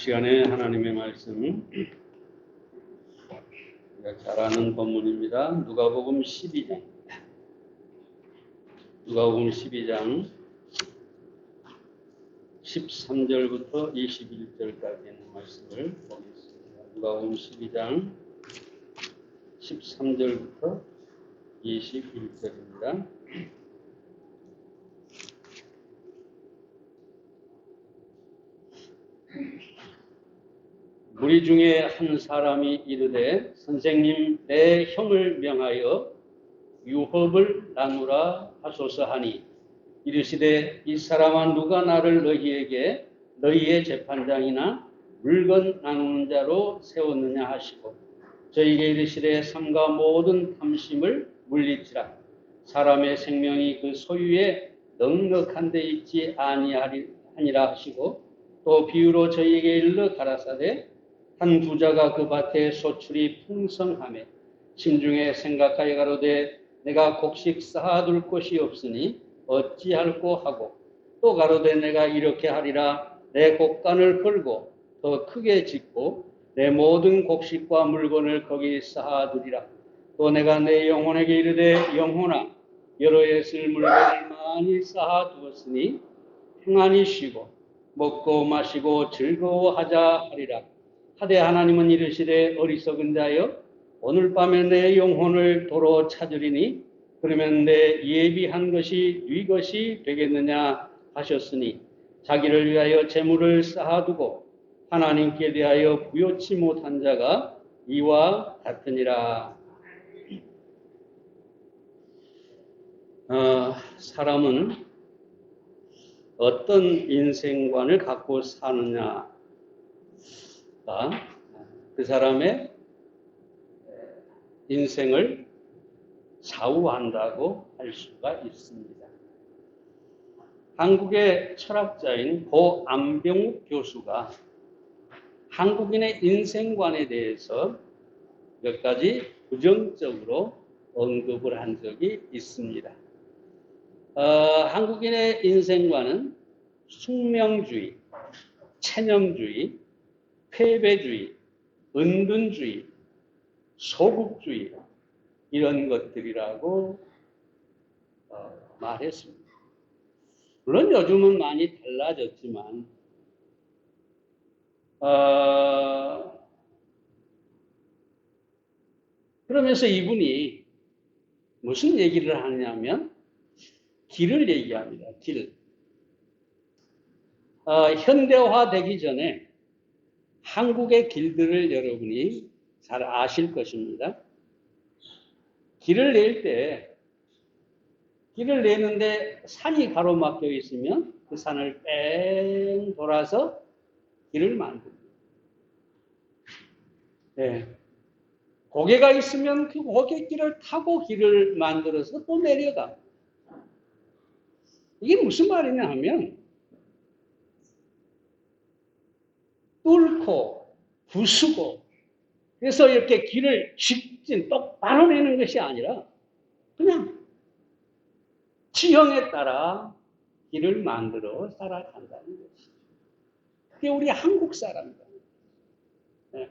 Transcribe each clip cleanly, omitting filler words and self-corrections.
시간에 하나님의 말씀 우리가 잘 아는 본문입니다. 누가복음 12장. 누가복음 12장 13절부터 21절까지 있는 말씀을 보겠습니다. 누가복음 12장 13절부터 21절입니다. 무리 중에 한 사람이 이르되 선생님 내 형을 명하여 유업을 나누라 하소서 하니 이르시되 이 사람아 누가 나를 너희에게 너희의 재판장이나 물건 나누는 자로 세웠느냐 하시고 저에게 이르시되 삼가 모든 탐심을 물리치라. 사람의 생명이 그 소유에 넉넉한 데 있지 아니하니라 하시고 또 비유로 저희에게 일러 가라사대 한 부자가 그 밭에 소출이 풍성하매 심중에 생각하여 가로되 내가 곡식 쌓아둘 곳이 없으니 어찌할꼬 하고 또 가로되 내가 이렇게 하리라. 내 곡간을 걸고 더 크게 짓고 내 모든 곡식과 물건을 거기 쌓아두리라. 또 내가 내 영혼에게 이르되 영혼아 여러에 쓸 물건을 많이 쌓아두었으니 평안히 쉬고 먹고 마시고 즐거워하자 하리라. 하되 하나님은 이르시되 어리석은 자여 오늘 밤에 내 영혼을 도로 찾으리니 그러면 내 예비한 것이 네 것이 되겠느냐 하셨으니 자기를 위하여 재물을 쌓아두고 하나님께 대하여 부요치 못한 자가 이와 같으니라. 사람은 어떤 인생관을 갖고 사느냐가 그 사람의 인생을 좌우한다고 할 수가 있습니다. 한국의 철학자인 고 안병욱 교수가 한국인의 인생관에 대해서 몇 가지 부정적으로 언급을 한 적이 있습니다. 한국인의 인생관은 숙명주의, 체념주의, 패배주의, 은둔주의, 소극주의 이런 것들이라고 말했습니다. 물론 요즘은 많이 달라졌지만 그러면서 이분이 무슨 얘기를 하냐면 길을 얘기합니다. 길. 현대화되기 전에 한국의 길들을 여러분이 잘 아실 것입니다. 길을 내는데 산이 가로막혀 있으면 그 산을 뺑 돌아서 길을 만듭니다. 네. 고개가 있으면 그 고갯길을 타고 길을 만들어서 또 내려가. 이게 무슨 말이냐 하면 뚫고 부수고 그래서 이렇게 길을 직진 똑바로 내는 것이 아니라 그냥 지형에 따라 길을 만들어 살아간다는 것이죠. 그게 우리 한국 사람이다. 네.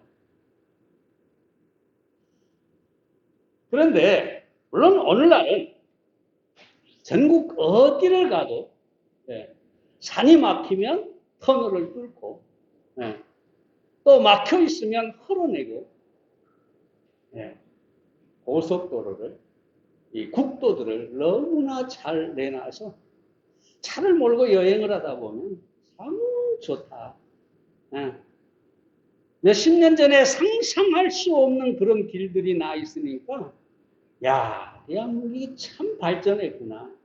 그런데 물론 오늘날은 전국 어디를 가도 산이 막히면 터널을 뚫고 또 막혀 있으면 헐어내고 고속도로를 이 국도들을 너무나 잘 내놔서 차를 몰고 여행을 하다 보면 참 좋다. 몇십 년 전에 상상할 수 없는 그런 길들이 나 있으니까 야, 대한민국이 참 발전했구나.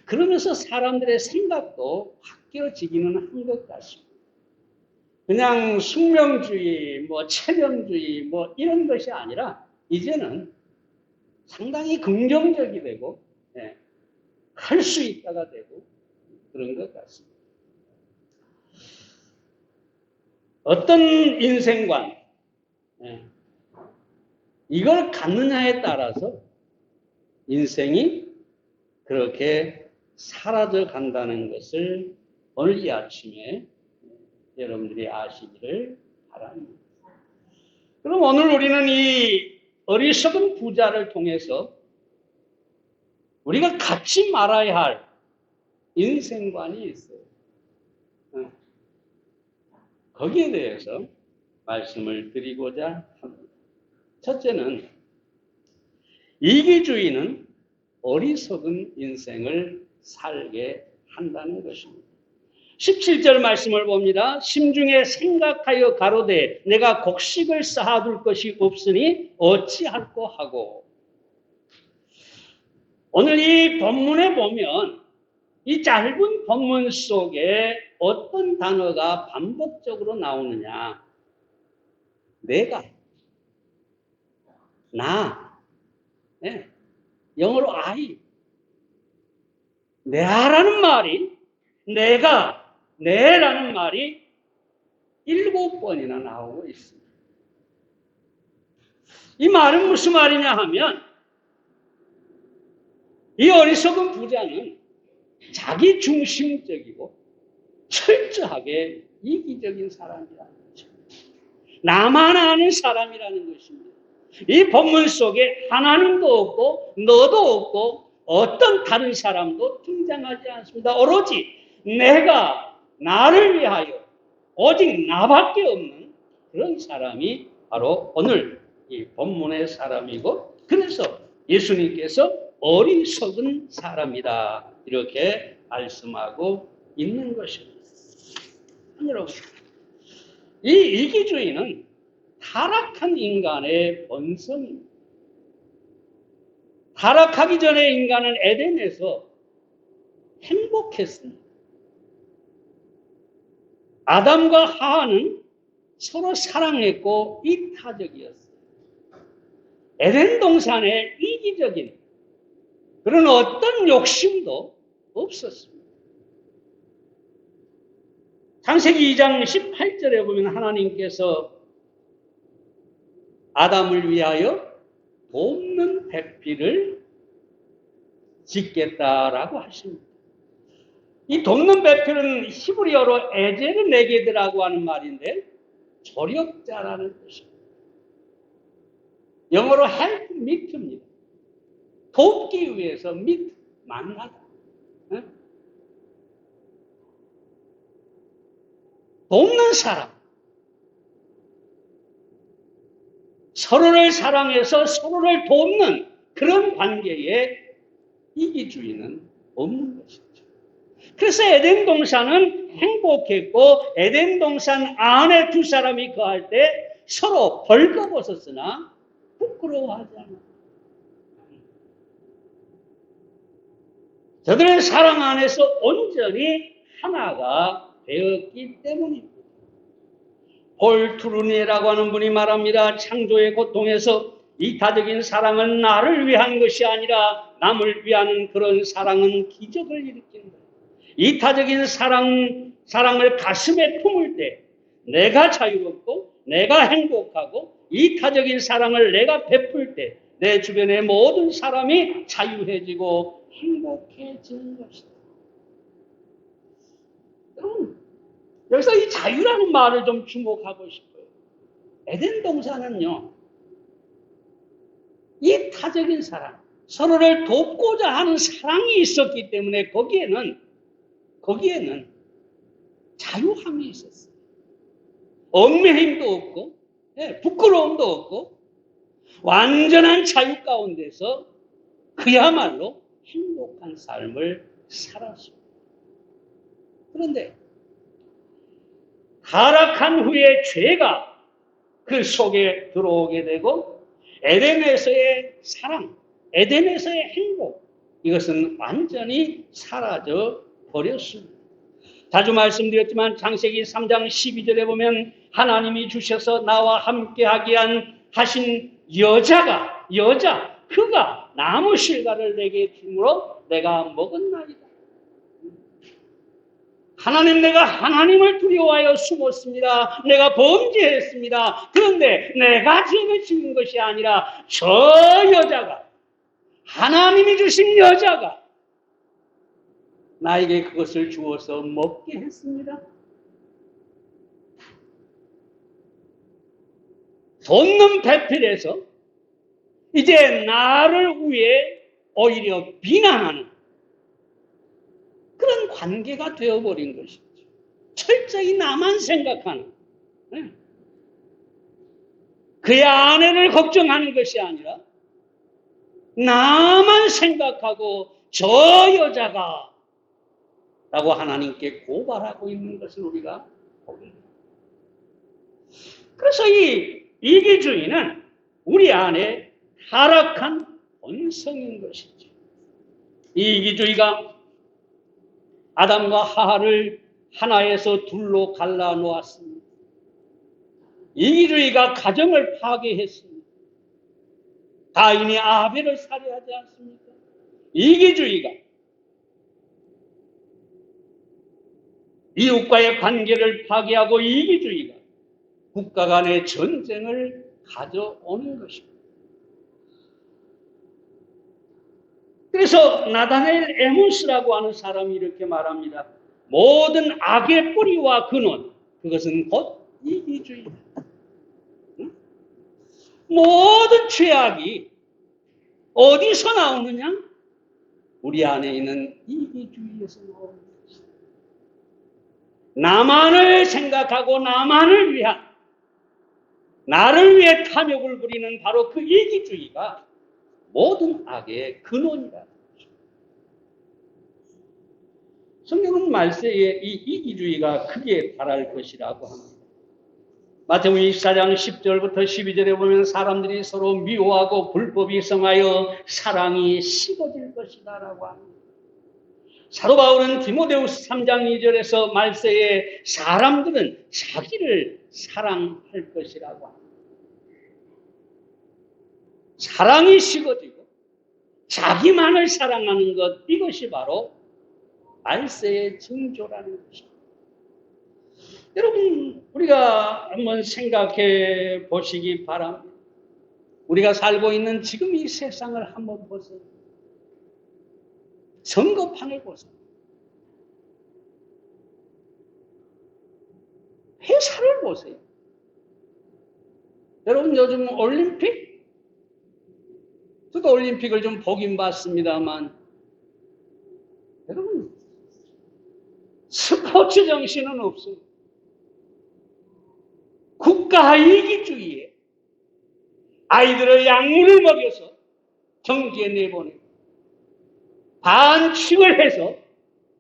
그러면서 사람들의 생각도 바뀌어지기는 한 것 같습니다. 그냥 숙명주의, 체념주의, 이런 것이 아니라 이제는 상당히 긍정적이 되고 할 수 있다가 되고 그런 것 같습니다. 어떤 인생관 이걸 갖느냐에 따라서 인생이 그렇게 사라져 간다는 것을 오늘 이 아침에 여러분들이 아시기를 바랍니다. 그럼 오늘 우리는 이 어리석은 부자를 통해서 우리가 갖지 말아야 할 인생관이 있어요. 거기에 대해서 말씀을 드리고자 합니다. 첫째는 이기주의는 어리석은 인생을 살게 한다는 것입니다. 17절 말씀을 봅니다. 심중에 생각하여 가로되 내가 곡식을 쌓아둘 것이 없으니 어찌할꼬 하고. 오늘 이 본문에 보면 이 짧은 본문 속에 어떤 단어가 반복적으로 나오느냐. 내가, 나, 네. 영어로 I, 내라는 말이, 내가, 내라는 말이 7번이나 나오고 있습니다. 이 말은 무슨 말이냐 하면 이 어리석은 부자는 자기 중심적이고 철저하게 이기적인 사람이라는 거죠. 나만 아는 사람이라는 것입니다. 이 본문 속에 하나님도 없고 너도 없고 어떤 다른 사람도 등장하지 않습니다. 오로지 내가 나를 위하여 오직 나밖에 없는 그런 사람이 바로 오늘 이 본문의 사람이고, 그래서 예수님께서 어리석은 사람이다 이렇게 말씀하고 있는 것입니다. 여러분, 이 이기주의는 타락한 인간의 본성입니다. 타락하기 전에 인간은 에덴에서 행복했습니다. 아담과 하와는 서로 사랑했고 이타적이었어요. 에덴 동산에 이기적인 그런 어떤 욕심도 없었습니다. 창세기 2장 18절에 보면 하나님께서 아담을 위하여 돕는 배필을 짓겠다라고 하십니다. 이 돕는 배필은 히브리어로 에제르 네게드라고 하는 말인데 조력자라는 뜻입니다. 영어로 help meet입니다. 돕기 위해서 meet, 만나다. 돕는 사람. 서로를 사랑해서 서로를 돕는 그런 관계에 이기주의는 없는 것이죠. 그래서 에덴 동산은 행복했고 에덴 동산 안에 두 사람이 거할 때 서로 벌거벗었으나 부끄러워하지 않아요. 저들의 사랑 안에서 온전히 하나가 되었기 때문입니다. 폴 트루니에라고 하는 분이 말합니다. 창조의 고통에서 이타적인 사랑은 나를 위한 것이 아니라 남을 위한 그런 사랑은 기적을 일으킨다. 이타적인 사랑을 가슴에 품을 때 내가 자유롭고 내가 행복하고 이타적인 사랑을 내가 베풀 때 내 주변의 모든 사람이 자유해지고 행복해지는 것이다. 여기서 이 자유라는 말을 좀 주목하고 싶어요. 에덴 동산은요, 이타적인 사랑, 서로를 돕고자 하는 사랑이 있었기 때문에 거기에는 자유함이 있었어요. 얽매임도 없고, 부끄러움도 없고, 완전한 자유 가운데서 그야말로 행복한 삶을 살았습니다. 그런데 타락한 후에 죄가 그 속에 들어오게 되고 에덴에서의 사랑, 에덴에서의 행복, 이것은 완전히 사라져 버렸습니다. 자주 말씀드렸지만 창세기 3장 12절에 보면 하나님이 주셔서 나와 함께 하신 그가 나무 실과를 내게 주므로 내가 먹었나이다. 하나님, 내가 하나님을 두려워하여 숨었습니다. 내가 범죄했습니다. 그런데 내가 죄를 지은 것이 아니라 저 여자가, 하나님이 주신 여자가 나에게 그것을 주어서 먹게 했습니다. 돋는 배필에서 이제 나를 위해 오히려 비난하는 그런 관계가 되어버린 것이죠. 철저히 나만 생각하는, 그의 아내를 걱정하는 것이 아니라 나만 생각하고 저 여자가 라고 하나님께 고발하고 있는 것을 우리가 보게 됩니다. 그래서 이 이기주의는 우리 안에 타락한 본성인 것이죠. 이 이기주의가 아담과 하와를 하나에서 둘로 갈라 놓았습니다. 이기주의가 가정을 파괴했습니다. 가인이 아벨을 살해하지 않습니까? 이기주의가 이웃과의 관계를 파괴하고 이기주의가 국가 간의 전쟁을 가져오는 것입니다. 그래서 나다넬 에몬스라고 하는 사람이 이렇게 말합니다. 모든 악의 뿌리와 근원, 그것은 곧 이기주의다. 모든 죄악이 어디서 나오느냐? 우리 안에 있는 이기주의에서 나오는 것입니다. 나만을 생각하고 나만을 위한, 나를 위해 탐욕을 부리는 바로 그 이기주의가 모든 악의 근원이라는 것입니다. 성경은 말세에 이 이기주의가 크게 달할 것이라고 합니다. 마태복음 24장 10절부터 12절에 보면 사람들이 서로 미워하고 불법이 성하여 사랑이 식어질 것이다 라고 합니다. 사도 바울은 디모데후서 3장 2절에서 말세에 사람들은 자기를 사랑할 것이라고 합니다. 사랑이 식어지고 자기만을 사랑하는 것, 이것이 바로 말세의 징조라는 것입니다. 여러분, 우리가 한번 생각해 보시기 바랍니다. 우리가 살고 있는 지금 이 세상을 한번 보세요. 선거판을 보세요. 회사를 보세요. 여러분, 요즘 올림픽? 저도 올림픽을 좀 보긴 봤습니다만, 여러분, 스포츠 정신은 없어요. 국가 이기주의에 아이들을 약물을 먹여서 경기에 내보내고 반칙을 해서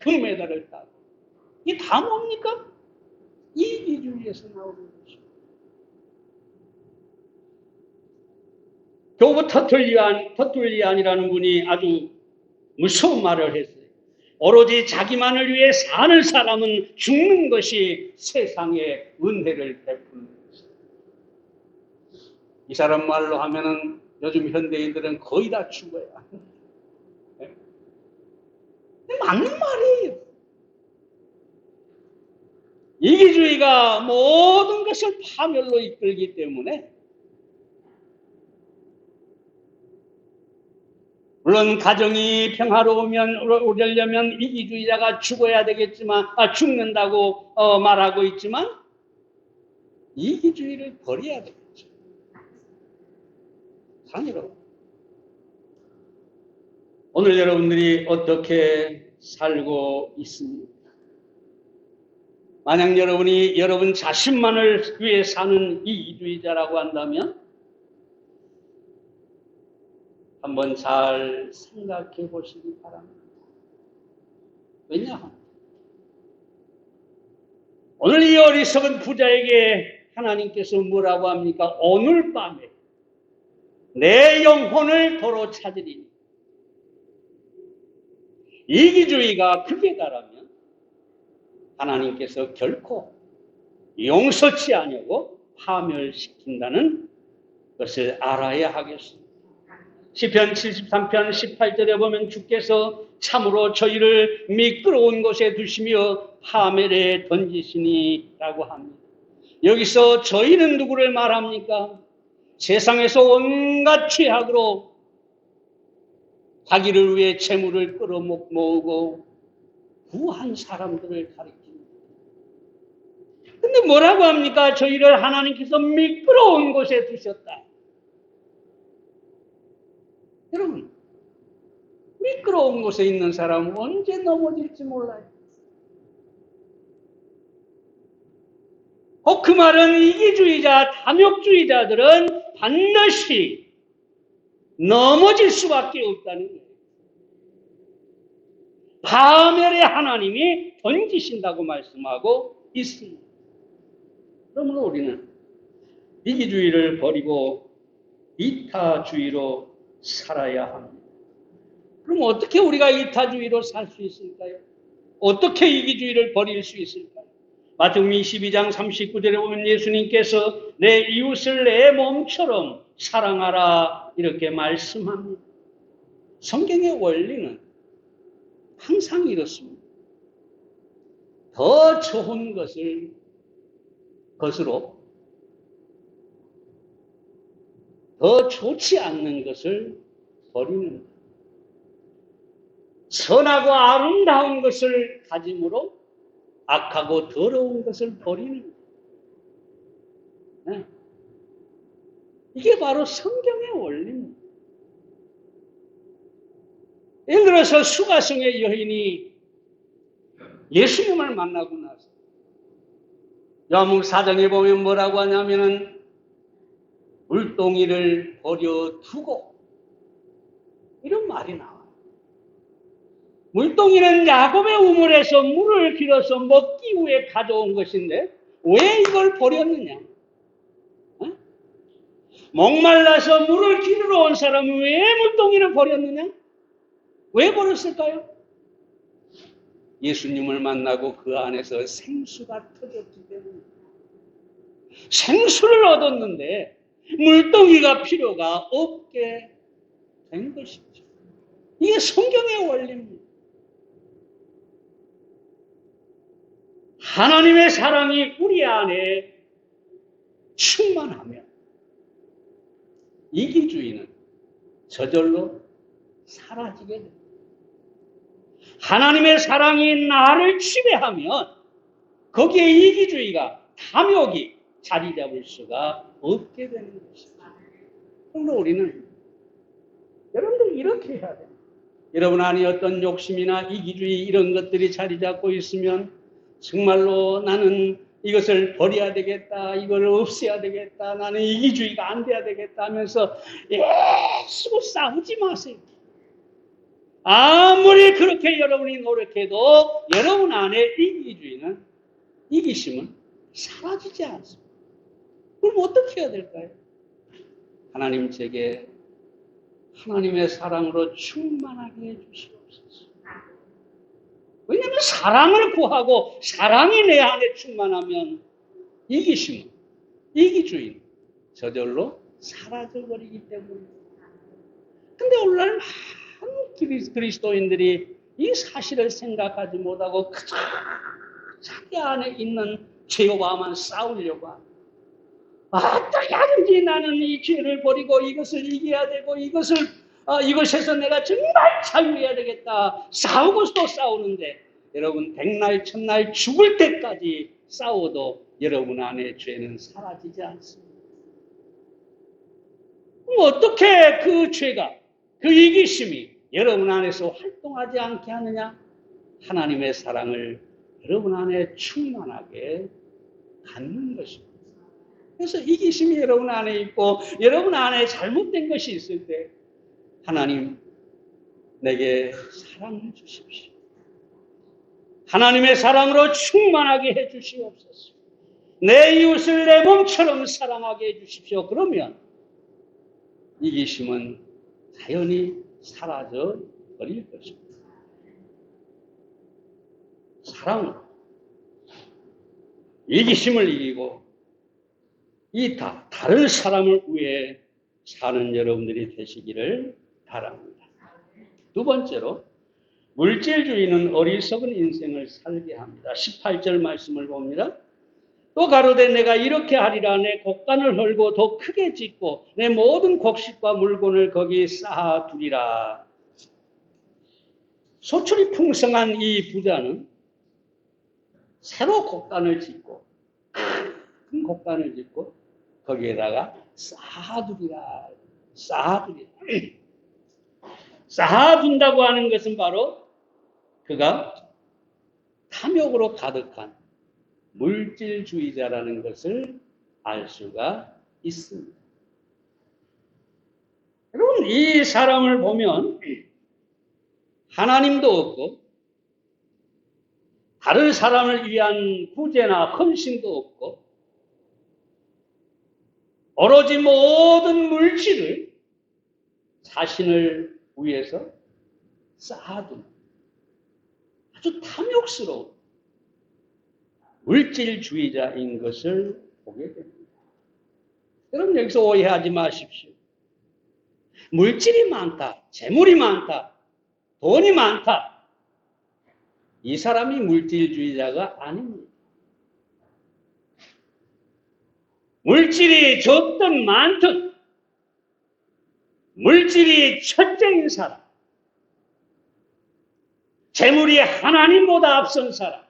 금메달을 따고, 이게 다 뭡니까? 이기주의에서 나오는 것입니다. 교부 터툴리안이라는 분이 아주 무서운 말을 했어요. 오로지 자기만을 위해 사는 사람은 죽는 것이 세상에 은혜를 베푸는 것입니다. 이 사람 말로 하면은 요즘 현대인들은 거의 다 죽어야. 맞는 말이에요. 이기주의가 모든 것을 파멸로 이끌기 때문에, 물론 가정이 평화로우려면 이기주의자가 죽어야 되겠지만, 죽는다고 말하고 있지만 이기주의를 버려야 되겠죠. 상의로. 오늘 여러분들이 어떻게 살고 있습니까? 만약 여러분이 여러분 자신만을 위해 사는 이기주의자라고 한다면 한번 잘 생각해 보시기 바랍니다. 왜냐? 오늘 이 어리석은 부자에게 하나님께서 뭐라고 합니까? 오늘 밤에 내 영혼을 도로 찾으리니. 이기주의가 극에 달하면 하나님께서 결코 용서치 아니하고 파멸시킨다는 것을 알아야 하겠습니다. 시편 73편 18절에 보면 주께서 참으로 저희를 미끄러운 곳에 두시며 파멸에 던지시니 라고 합니다. 여기서 저희는 누구를 말합니까? 세상에서 온갖 죄악으로 자기를 위해 재물을 끌어모으고 구한 사람들을 가리킵니다. 근데 뭐라고 합니까? 저희를 하나님께서 미끄러운 곳에 두셨다. 여러분, 미끄러운 곳에 있는 사람은 언제 넘어질지 몰라요. 그 말은 이기주의자, 탐욕주의자들은 반드시 넘어질 수밖에 없다는 거예요. 파멸의 하나님이 던지신다고 말씀하고 있습니다. 그러므로 우리는 이기주의를 버리고 이타주의로 살아야 합니다. 그럼 어떻게 우리가 이타주의로 살 수 있을까요? 어떻게 이기주의를 버릴 수 있을까요? 마태복음 22장 39절에 보면 예수님께서 내 이웃을 내 몸처럼 사랑하라 이렇게 말씀합니다. 성경의 원리는 항상 이렇습니다. 더 좋은 것으로 더 좋지 않는 것을 버리는 것. 선하고 아름다운 것을 가짐으로 악하고 더러운 것을 버리는 것. 네. 이게 바로 성경의 원리입니다. 예를 들어서 수가성의 여인이 예수님을 만나고 나서 요한복음 4장에 보면 뭐라고 하냐면은 물동이를 버려두고 이런 말이 나와요. 물동이는 야곱의 우물에서 물을 길어서 먹기 위해 가져온 것인데 왜 이걸 버렸느냐? 목말라서 물을 기르러 온 사람은 왜 물동이를 버렸느냐? 왜 버렸을까요? 예수님을 만나고 그 안에서 생수가 터졌기 때문에. 생수를 얻었는데 물동이가 필요가 없게 된 것이죠. 이게 성경의 원리입니다. 하나님의 사랑이 우리 안에 충만하면 이기주의는 저절로 사라지게 됩니다. 하나님의 사랑이 나를 지배하면 거기에 이기주의가, 탐욕이 자리 잡을 수가 없게 되는 것입니다. 그러므로 우리는 여러분들 이렇게 해야 돼요. 여러분 안에 어떤 욕심이나 이기주의 이런 것들이 자리 잡고 있으면 정말로 나는 이것을 버려야 되겠다, 이걸 없애야 되겠다, 나는 이기주의가 안 돼야 되겠다 하면서 애쓰고 싸우지 마세요. 아무리 그렇게 여러분이 노력해도 여러분 안에 이기주의는, 이기심은 사라지지 않습니다. 그럼 어떻게 해야 될까요? 하나님 제게 하나님의 사랑으로 충만하게 해주시옵소서. 왜냐하면 사랑을 구하고 사랑이 내 안에 충만하면 이기심은, 이기주의는 저절로 사라져버리기 때문입니다. 근데 오늘날 많은 그리스도인들이 이 사실을 생각하지 못하고 그저 자기 안에 있는 죄와만 싸우려고 합니다. 어떻게 하든지 나는 이 죄를 버리고 이것을 이겨야 되고 이것에서 내가 정말 자유해야 되겠다. 싸우고 또 싸우는데 여러분 백날 천날 죽을 때까지 싸워도 여러분 안에 죄는 사라지지 않습니다. 그럼 어떻게 그 죄가, 그 이기심이 여러분 안에서 활동하지 않게 하느냐? 하나님의 사랑을 여러분 안에 충만하게 갖는 것입니다. 그래서 이기심이 여러분 안에 있고 여러분 안에 잘못된 것이 있을 때 하나님 내게 사랑해 주십시오. 하나님의 사랑으로 충만하게 해 주시옵소서. 내 이웃을 내 몸처럼 사랑하게 해 주십시오. 그러면 이기심은 자연히 사라져 버릴 것입니다. 사랑으로 이기심을 이기고 다른 사람을 위해 사는 여러분들이 되시기를 바랍니다. 두 번째로 물질주의는 어리석은 인생을 살게 합니다. 18절 말씀을 봅니다. 또 가로되 내가 이렇게 하리라. 내 곡간을 헐고 더 크게 짓고 내 모든 곡식과 물건을 거기 쌓아두리라. 소출이 풍성한 이 부자는 새로 곡간을 짓고 큰 곡간을 짓고 거기에다가 쌓아두리라. 쌓아두리라. 쌓아둔다고 하는 것은 바로 그가 탐욕으로 가득한 물질주의자라는 것을 알 수가 있습니다. 여러분, 이 사람을 보면 하나님도 없고 다른 사람을 위한 구제나 헌신도 없고 오로지 모든 물질을 자신을 위해서 쌓아둔 아주 탐욕스러운 물질주의자인 것을 보게 됩니다. 여러분, 여기서 오해하지 마십시오. 물질이 많다, 재물이 많다, 돈이 많다. 이 사람이 물질주의자가 아닙니다. 물질이 적든 많든 물질이 첫째인 사람, 재물이 하나님보다 앞선 사람,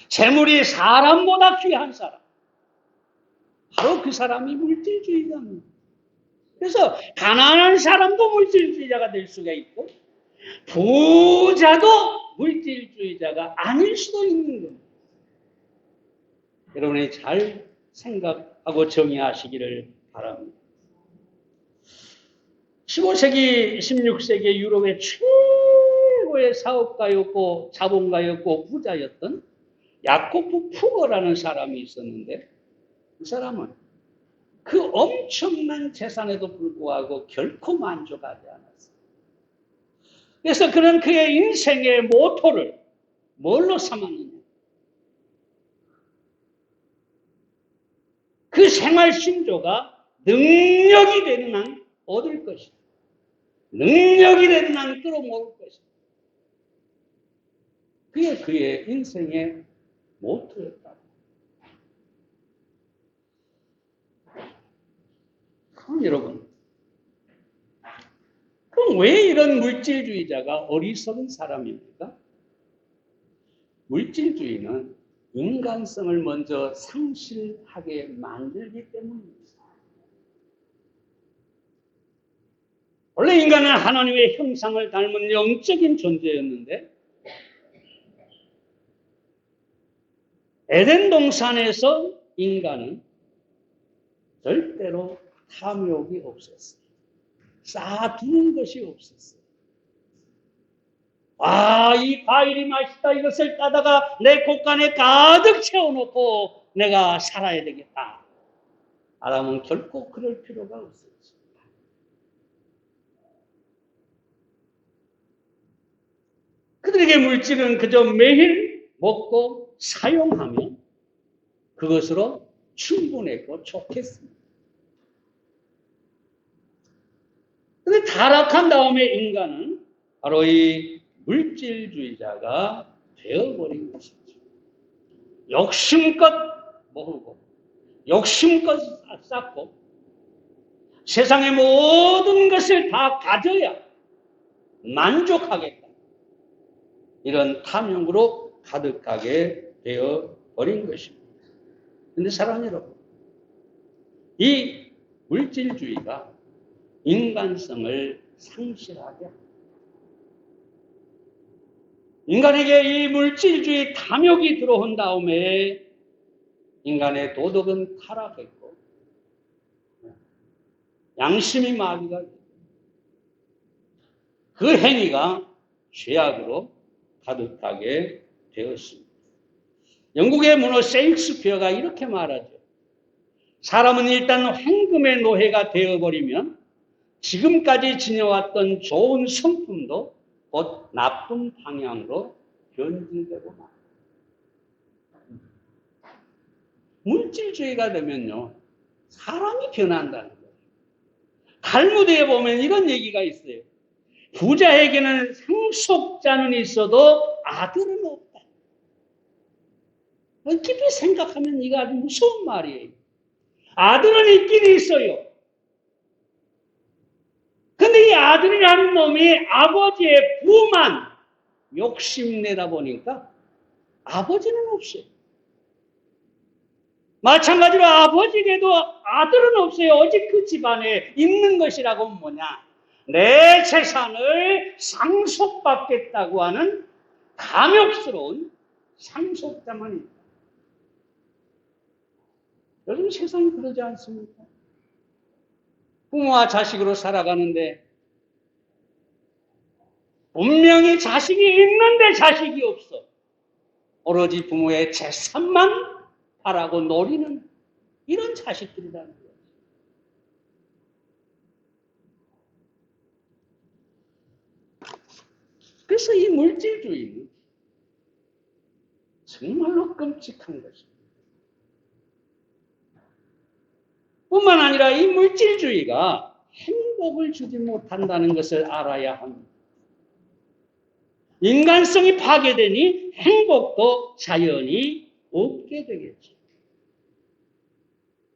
재물이 사람보다 귀한 사람, 바로 그 사람이 물질주의자입니다. 그래서 가난한 사람도 물질주의자가 될 수가 있고 부자도 물질주의자가 아닐 수도 있는 겁니다. 여러분이 잘 생각하고 정의하시기를 바랍니다. 15세기, 16세기 유럽의 최고의 사업가였고 자본가였고 부자였던 야코프 푸거라는 사람이 있었는데 그 사람은 그 엄청난 재산에도 불구하고 결코 만족하지 않았어요. 그래서 그는 그의 인생의 모토를 뭘로 삼았느냐? 그 생활 신조가 능력이 되는 한 얻을 것이다. 능력이 되는 한 끌어모을 것이다. 그게 그의 인생의 모토였다. 그럼 여러분, 그럼 왜 이런 물질주의자가 어리석은 사람입니까? 물질주의는 인간성을 먼저 상실하게 만들기 때문입니다. 원래 인간은 하나님의 형상을 닮은 영적인 존재였는데 에덴 동산에서 인간은 절대로 탐욕이 없었어요. 쌓아두는 것이 없었어요. 이 과일이 맛있다. 이것을 따다가 내 곳간에 가득 채워놓고 내가 살아야 되겠다. 아람은 결코 그럴 필요가 없었어요. 그들에게 물질은 그저 매일 먹고 사용하면 그것으로 충분했고 좋겠습니다. 그런데 타락한 다음에 인간은 바로 이 물질주의자가 되어버린 것이죠. 욕심껏 모으고 욕심껏 쌓고 세상의 모든 것을 다 가져야 만족하겠다. 이런 탐욕으로 가득하게 되어버린 것입니다. 그런데 사랑하는 여러분, 이 물질주의가 인간성을 상실하게 합니다. 인간에게 이 물질주의 탐욕이 들어온 다음에 인간의 도덕은 타락했고 양심이 마비가 됐고 그 행위가 죄악으로 가득하게 되었습니다. 영국의 문호 세익스피어가 이렇게 말하죠. 사람은 일단 황금의 노예가 되어버리면 지금까지 지녀왔던 좋은 성품도 곧 나쁜 방향으로 변질되고 맙니다. 물질주의가 되면요, 사람이 변한다는 거예요. 탈무드에 보면 이런 얘기가 있어요. 부자에게는 상속자는 있어도 아들은 없다. 깊이 생각하면 이거 아주 무서운 말이에요. 아들은 있긴 있어요. 근데 이 아들이라는 놈이 아버지의 부만 욕심내다 보니까 아버지는 없어요. 마찬가지로 아버지에게도 아들은 없어요. 오직 그 집안에 있는 것이라고 뭐냐? 내 재산을 상속받겠다고 하는 탐욕스러운 상속자만 있다. 요즘 세상이 그러지 않습니까? 부모와 자식으로 살아가는데 분명히 자식이 있는데 자식이 없어. 오로지 부모의 재산만 바라고 노리는 이런 자식들이라는 거예요. 그래서 이 물질주의는 정말로 끔찍한 것입니다. 뿐만 아니라 이 물질주의가 행복을 주지 못한다는 것을 알아야 합니다. 인간성이 파괴되니 행복도 자연히 없게 되겠죠.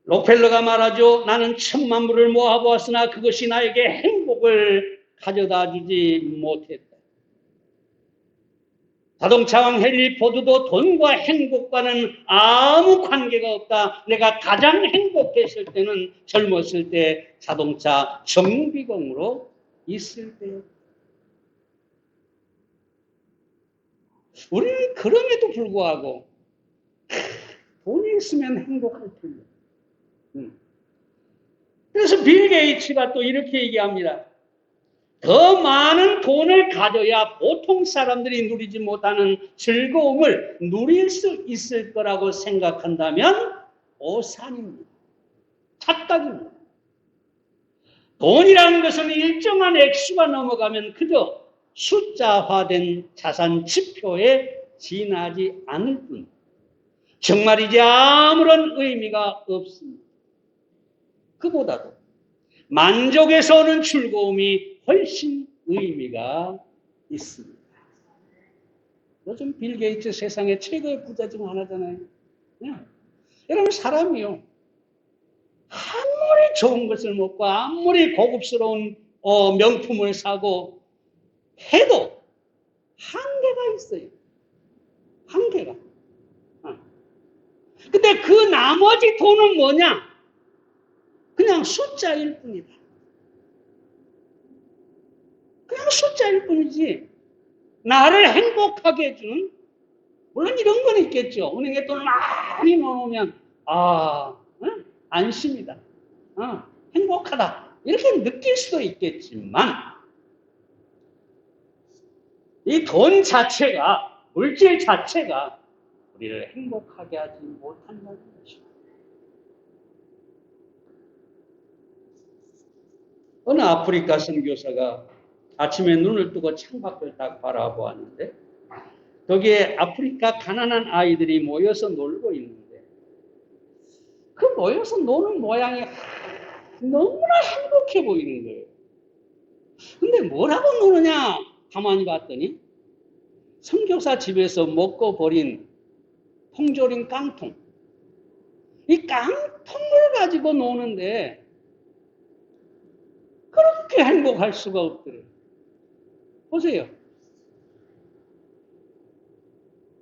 록펠러가 말하죠. 나는 1000만 불을 모아보았으나 그것이 나에게 행복을 가져다 주지 못했다. 자동차왕 헨리 포드도 돈과 행복과는 아무 관계가 없다. 내가 가장 행복했을 때는 젊었을 때 자동차 정비공으로 있을 때였다. 우리는 그럼에도 불구하고 돈이 있으면 행복할 텐데. 그래서 빌 게이츠가 또 이렇게 얘기합니다. 더 많은 돈을 가져야 보통 사람들이 누리지 못하는 즐거움을 누릴 수 있을 거라고 생각한다면 오산입니다. 착각입니다. 돈이라는 것은 일정한 액수가 넘어가면 그저 숫자화된 자산 지표에 지나지 않을 뿐 정말 이제 아무런 의미가 없습니다. 그보다도 만족에서 오는 즐거움이 훨씬 의미가 있습니다. 요즘 빌 게이츠 세상의 최고의 부자 중 하나잖아요. 여러분 사람이요. 아무리 좋은 것을 먹고 아무리 고급스러운 명품을 사고 해도 한계가 있어요. 한계가. 근데 그 나머지 돈은 뭐냐? 그냥 숫자일 뿐이다. 그냥 숫자일 뿐이지. 나를 행복하게 해주는, 물론 이런 건 있겠죠. 은행에 돈을 많이 넣어놓으면, 안심이다. 행복하다. 이렇게 느낄 수도 있겠지만, 이 돈 자체가, 물질 자체가 우리를 행복하게 하지 못한다는 것입니다. 어느 아프리카 선교사가 아침에 눈을 뜨고 창밖을 딱 바라보았는데 거기에 아프리카 가난한 아이들이 모여서 놀고 있는데 그 모여서 노는 모양이 너무나 행복해 보이는 거예요. 근데 뭐라고 노느냐 가만히 봤더니 선교사 집에서 먹고 버린 통조림 깡통, 이 깡통을 가지고 노는데 그렇게 행복할 수가 없더래요. 보세요.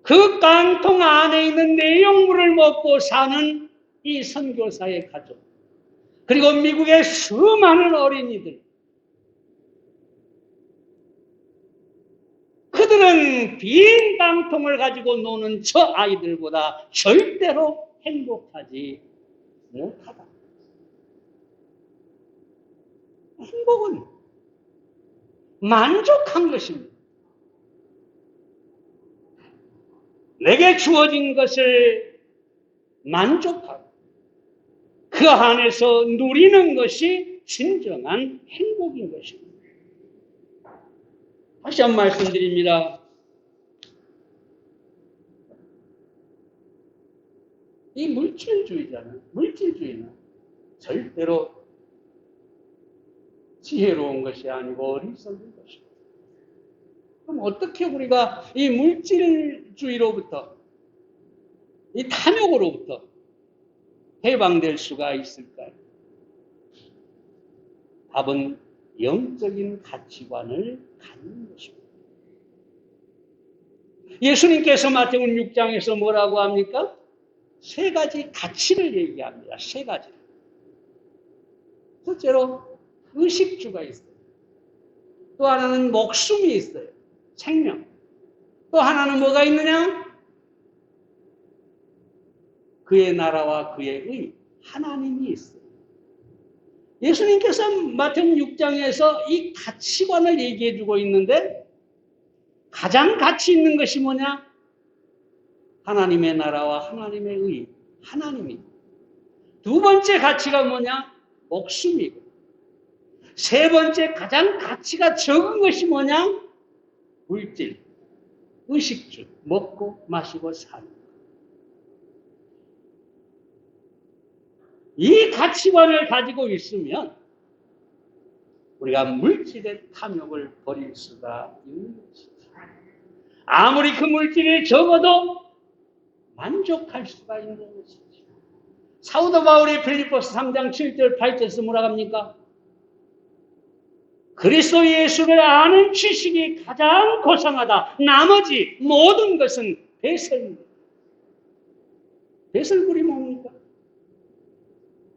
그 깡통 안에 있는 내용물을 먹고 사는 이 선교사의 가족, 그리고 미국의 수많은 어린이들, 그들은 빈 깡통을 가지고 노는 저 아이들보다 절대로 행복하지 못하다. 행복은 만족한 것입니다. 내게 주어진 것을 만족하고 그 안에서 누리는 것이 진정한 행복인 것입니다. 다시 한 번 말씀드립니다. 이 물질주의는 절대로 지혜로운 것이 아니고 어리석은 것입니다. 그럼 어떻게 우리가 이 물질주의로부터, 이 탐욕으로부터 해방될 수가 있을까요? 답은 영적인 가치관을 갖는 것입니다. 예수님께서 마태복음 6장에서 뭐라고 합니까? 세 가지 가치를 얘기합니다. 세 가지. 첫째로 의식주가 있어요. 또 하나는 목숨이 있어요. 생명. 또 하나는 뭐가 있느냐? 그의 나라와 그의 의, 하나님이 있어요. 예수님께서 마태복음 6장에서 이 가치관을 얘기해 주고 있는데 가장 가치 있는 것이 뭐냐? 하나님의 나라와 하나님의 의, 하나님이. 두 번째 가치가 뭐냐? 목숨이고. 세 번째 가장 가치가 적은 것이 뭐냐? 물질, 의식주, 먹고 마시고 사는. 이 가치관을 가지고 있으면 우리가 물질의 탐욕을 버릴 수가 있는 것이죠. 아무리 그 물질이 적어도 만족할 수가 있는 것이죠. 사도 바울이 빌립보서 3장 7절 8절에서 뭐라고 합니까? 그리스도 예수를 아는 지식이 가장 고상하다. 나머지 모든 것은 배설입니다. 배설물이 뭡니까?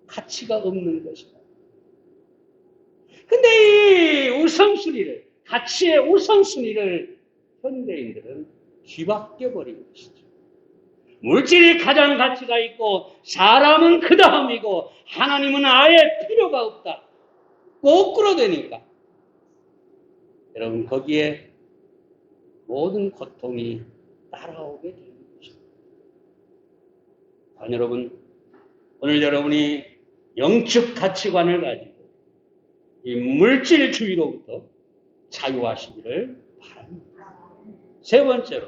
가치가 없는 것이다. 근데 이 우선순위를, 가치의 우선순위를 현대인들은 뒤바뀌어버린 것이죠. 물질이 가장 가치가 있고 사람은 그 다음이고 하나님은 아예 필요가 없다. 거꾸로 되니까 여러분 거기에 모든 고통이 따라오게 되는 것입니다. 여러분 오늘 여러분이 영적 가치관을 가지고 이 물질주의로부터 자유하시기를 바랍니다. 세 번째로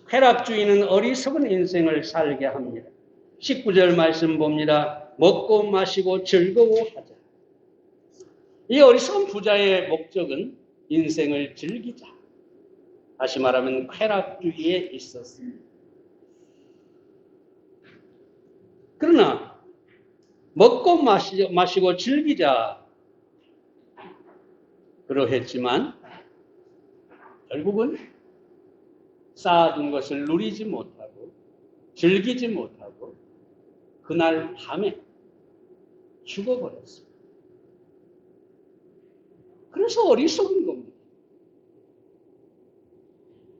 쾌락주의는 어리석은 인생을 살게 합니다. 19절 말씀 봅니다. 먹고 마시고 즐거워하자. 이 어리석은 부자의 목적은 인생을 즐기자. 다시 말하면 쾌락주의에 있었습니다. 그러나 먹고 마시고 즐기자 그러했지만 결국은 쌓아둔 것을 누리지 못하고 즐기지 못하고 그날 밤에 죽어버렸습니다. 그래서 어리석은 겁니다.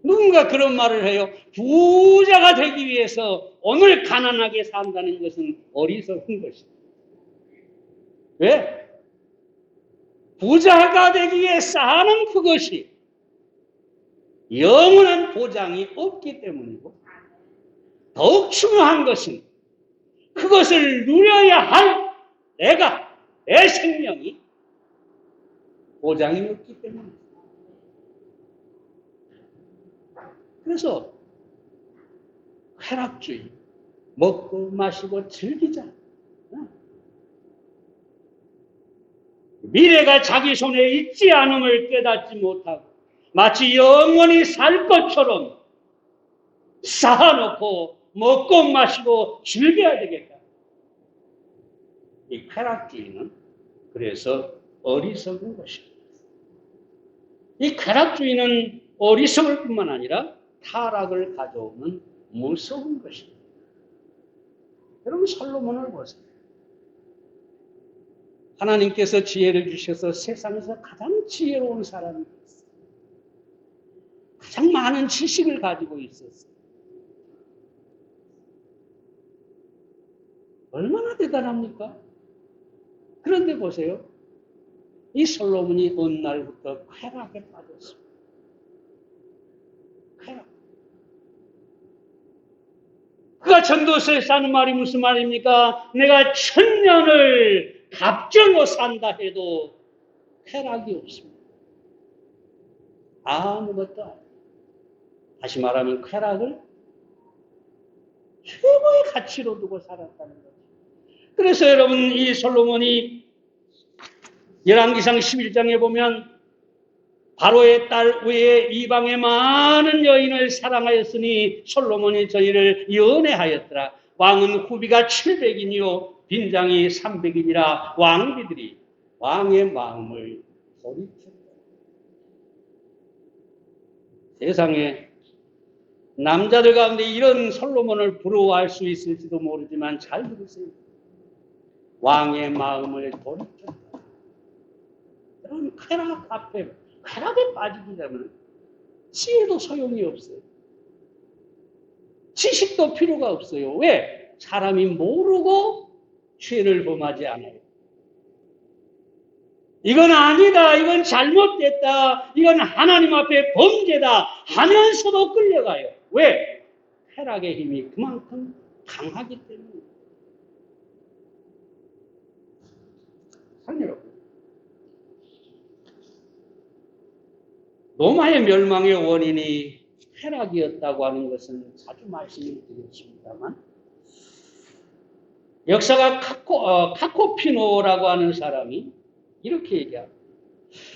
누군가 그런 말을 해요. 부자가 되기 위해서 오늘 가난하게 산다는 것은 어리석은 것입니다. 왜? 부자가 되기 위해 쌓아놓은 그것이 영원한 보장이 없기 때문이고 더욱 중요한 것은 그것을 누려야 할 내 생명이 보장이 없기 때문입니다. 그래서 쾌락주의, 먹고 마시고 즐기자. 미래가 자기 손에 있지 않음을 깨닫지 못하고 마치 영원히 살 것처럼 쌓아놓고 먹고 마시고 즐겨야 되겠다. 이 쾌락주의는 그래서 어리석은 것입니다. 이 쾌락주의는 어리석을 뿐만 아니라 타락을 가져오는 무서운 것입니다. 여러분 솔로몬을 보세요. 하나님께서 지혜를 주셔서 세상에서 가장 지혜로운 사람이 됐어요. 가장 많은 지식을 가지고 있었어요. 얼마나 대단합니까? 그런데 보세요. 이 솔로몬이 어느 날부터 쾌락에 빠졌습니다. 쾌락. 그가 전도서에 사는 말이 무슨 말입니까? 내가 1000년을 갑절로 산다 해도 쾌락이 없습니다. 아무것도 아니에요. 다시 말하면 쾌락을 최고의 가치로 두고 살았다는 거죠. 그래서 여러분 이 솔로몬이 열왕기상 11장에 보면 바로의 딸 외에 이방의 많은 여인을 사랑하였으니 솔로몬이 저희를 연애하였더라. 왕은 후비가 700이니요 빈장이 300이니라 왕비들이 왕의 마음을 돌이켰다. 세상에 남자들 가운데 이런 솔로몬을 부러워할 수 있을지도 모르지만 잘 들으세요. 왕의 마음을 돌이켰다. 여러분, 쾌락 앞에, 쾌락에 빠지기 때문에 지혜도 소용이 없어요. 지식도 필요가 없어요. 왜? 사람이 모르고 죄를 범하지 않아요. 이건 아니다, 이건 잘못됐다, 이건 하나님 앞에 범죄다 하면서도 끌려가요. 왜? 쾌락의 힘이 그만큼 강하기 때문에. 여러분, 로마의 멸망의 원인이 쾌락이었다고 하는 것은 자주 말씀을 드렸습니다만, 역사가 카코피노라고 하는 사람이 이렇게 얘기합니다.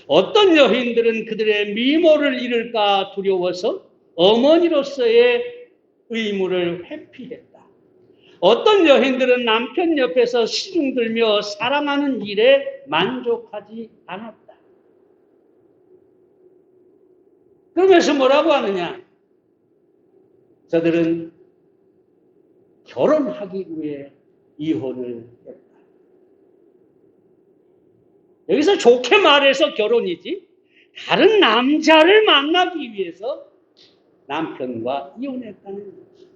어떤 여인들은 그들의 미모를 잃을까 두려워서 어머니로서의 의무를 회피했다. 어떤 여인들은 남편 옆에서 시중 들며 사랑하는 일에 만족하지 않았다. 그러면서 뭐라고 하느냐? 저들은 결혼하기 위해 이혼을 했다. 여기서 좋게 말해서 결혼이지, 다른 남자를 만나기 위해서 남편과 이혼했다는 거죠.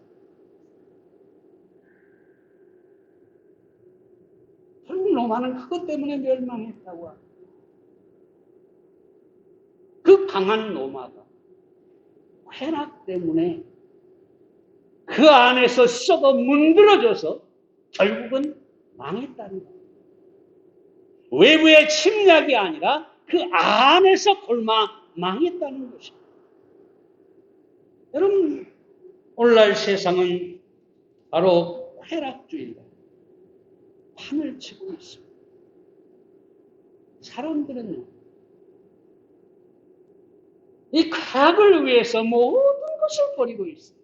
결국 로마는 그것 때문에 멸망했다고 합니다. 그 강한 로마가 쾌락 때문에 그 안에서 썩어 문드러져서 결국은 망했다는 거예요. 외부의 침략이 아니라 그 안에서 골마 망했다는 것입니다. 여러분, 오늘날 세상은 바로 쾌락주의가 판을 치고 있습니다. 사람들은요, 이 쾌락을 위해서 모든 것을 버리고 있습니다.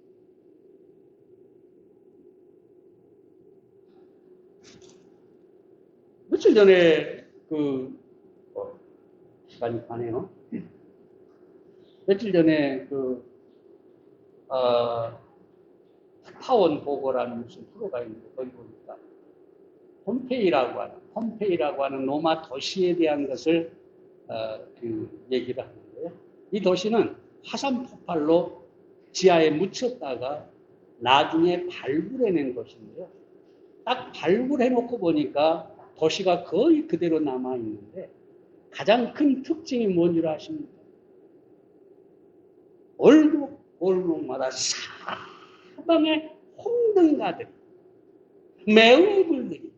며칠 전에 시간이 가네요. 며칠 전에 타원 보고라는 무슨 프로가 있는데 거기 보니까 폼페이라고 하는 로마 도시에 대한 것을 얘기를 하는데요. 이 도시는 화산 폭발로 지하에 묻혔다가 나중에 발굴해낸 것인데요. 딱 발굴해놓고 보니까 도시가 거의 그대로 남아있는데 가장 큰 특징이 뭔지 아십니까? 골목마다 사방에 홍등가들, 매운불들이,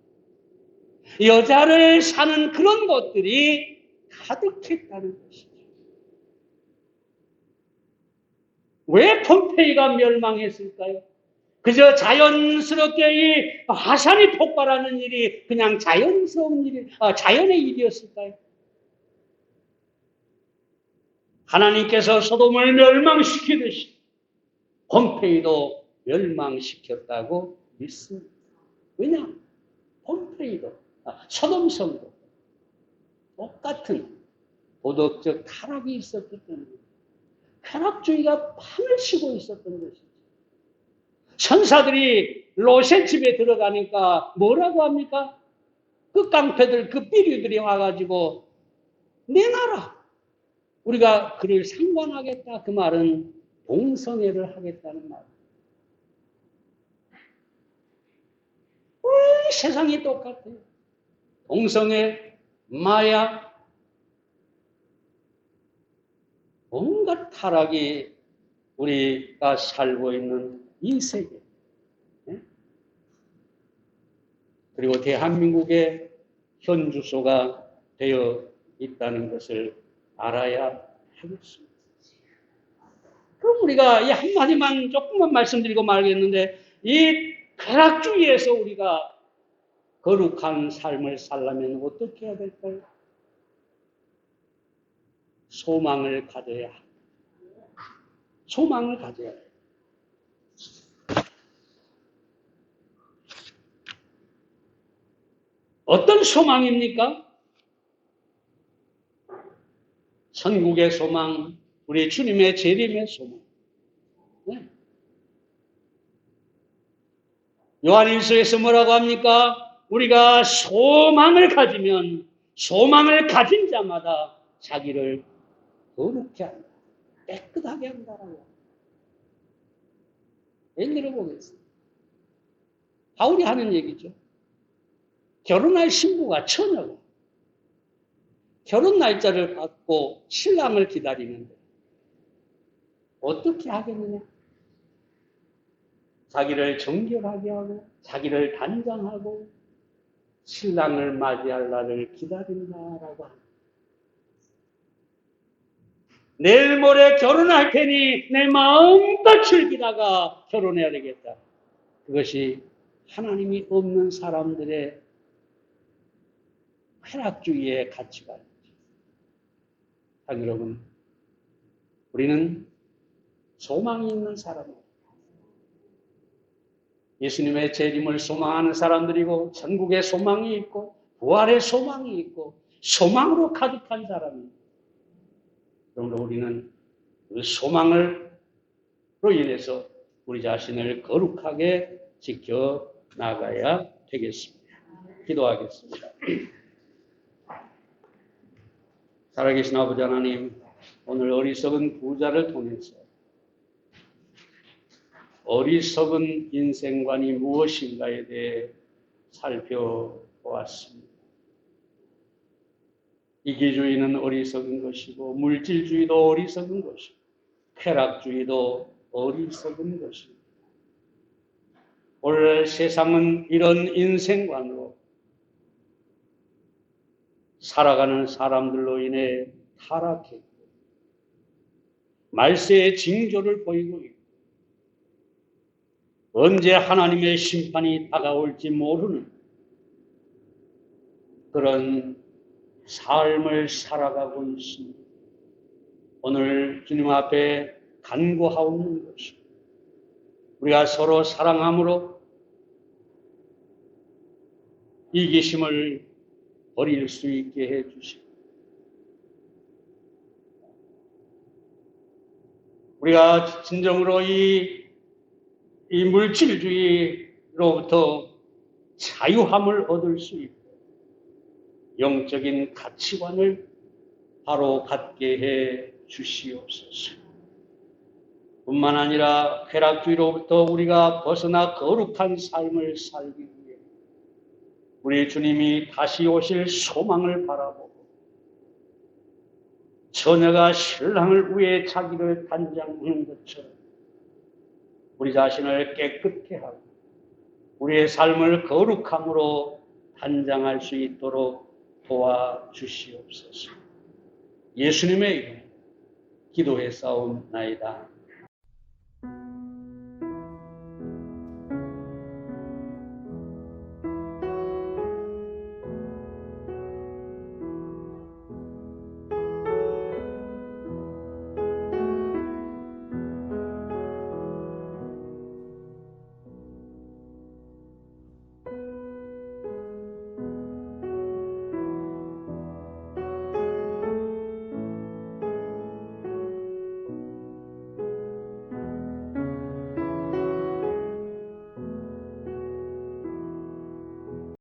여자를 사는 그런 곳들이 가득했다는 것이죠. 왜 폼페이가 멸망했을까요? 그저 자연스럽게 이 화산이 폭발하는 일이 그냥 자연의 일이었을까요? 하나님께서 소돔을 멸망시키듯이 폼페이도 멸망시켰다고 믿습니다. 왜냐? 소돔성도 똑같은 도덕적 타락이 있었기 때문에 쾌락주의가 판을 치고 있었던 것이죠. 천사들이 롯의 집에 들어가니까 뭐라고 합니까? 그 깡패들, 그 비류들이 와가지고 내놔라. 우리가 그를 상관하겠다. 그 말은 동성애를 하겠다는 말. 세상이 똑같아요. 동성애, 마약, 온갖 타락이 우리가 살고 있는 이 세계. 그리고 대한민국의 현 주소가 되어 있다는 것을 알아야 하겠습니다. 그럼 우리가 이 한마디만 조금만 말씀드리고 말겠는데, 이 쾌락주의에서 우리가 거룩한 삶을 살려면 어떻게 해야 될까요? 소망을 가져야 합니다. 소망을 가져야 해요. 어떤 소망입니까? 천국의 소망, 우리 주님의 재림의 소망. 네. 요한일서에서 뭐라고 합니까? 우리가 소망을 가지면 소망을 가진 자마다 자기를 거룩해 한다. 깨끗하게 한다라고. 얘기를 보겠습니다. 바울이 하는 얘기죠. 결혼할 신부가 처녀가 결혼 날짜를 받고 신랑을 기다리는데 어떻게 하겠느냐? 자기를 정결하게 하고 자기를 단장하고 신랑을 맞이할 날을 기다린다라고 합니다. 내일 모레 결혼할 테니 내 마음껏 즐기다가 결혼해야 되겠다. 그것이 하나님이 없는 사람들의 쾌락주의의 가치관이죠. 여러분, 우리는 소망이 있는 사람입니다. 예수님의 재림을 소망하는 사람들이고 천국의 소망이 있고 부활의 소망이 있고 소망으로 가득한 사람입니다. 그러므로 우리는 그 소망으로 인해서 우리 자신을 거룩하게 지켜 나가야 되겠습니다. 기도하겠습니다. 살아계신 아버지 하나님, 오늘 어리석은 부자를 통해서 어리석은 인생관이 무엇인가에 대해 살펴보았습니다. 이기주의는 어리석은 것이고 물질주의도 어리석은 것이고 쾌락주의도 어리석은 것입니다. 오늘 세상은 이런 인생관으로 살아가는 사람들로 인해 타락했고 말세의 징조를 보이고 있고 언제 하나님의 심판이 다가올지 모르는 그런 삶을 살아가고 있습니다. 오늘 주님 앞에 간구하옵는 것입니다. 우리가 서로 사랑함으로 이기심을 버릴 수 있게 해주시고 우리가 진정으로 이 물질주의로부터 자유함을 얻을 수 있고 영적인 가치관을 바로 갖게 해 주시옵소서. 뿐만 아니라 쾌락주의로부터 우리가 벗어나 거룩한 삶을 살기 위해 우리 주님이 다시 오실 소망을 바라보고 처녀가 신랑을 위해 자기를 단장하는 것처럼 우리 자신을 깨끗게 하고 우리의 삶을 거룩함으로 단장할 수 있도록 도와주시옵소서. 예수님의 이름으로 기도해 싸움나이다.